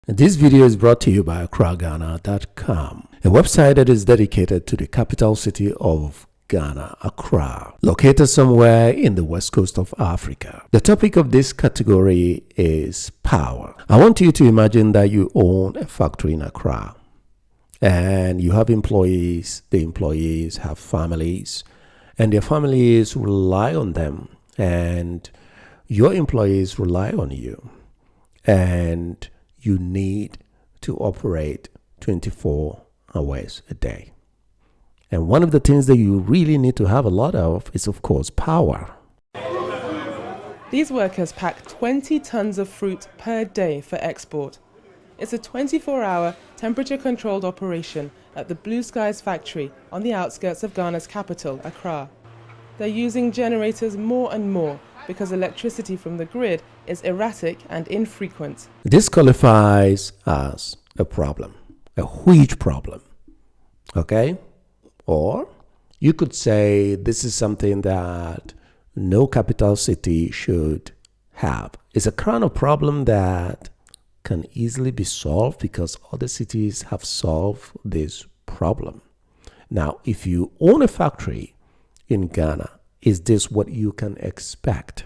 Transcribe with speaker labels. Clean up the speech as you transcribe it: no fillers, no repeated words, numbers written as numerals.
Speaker 1: This video is brought to you by AccraGhana.com, a website that is dedicated to the capital city of Ghana, Accra, located somewhere in the west coast of Africa. The topic of this category is power. I want you to imagine that you own a factory in Accra and you have employees. The employees have families and their families rely on them, and your employees rely on you, and you need to operate 24 hours a day. And one of the things that you really need to have a lot of is, of course, power.
Speaker 2: These workers pack 20 tons of fruit per day for export. It's a 24-hour, temperature-controlled operation at the Blue Skies factory on the outskirts of Ghana's capital, Accra. They're using generators more and more because electricity from the grid is erratic and infrequent.
Speaker 1: This qualifies as a problem, a huge problem, okay? Or you could say this is something that no capital city should have. It's a kind of problem that can easily be solved because other cities have solved this problem. Now, if you own a factory in Ghana, is this what you can expect?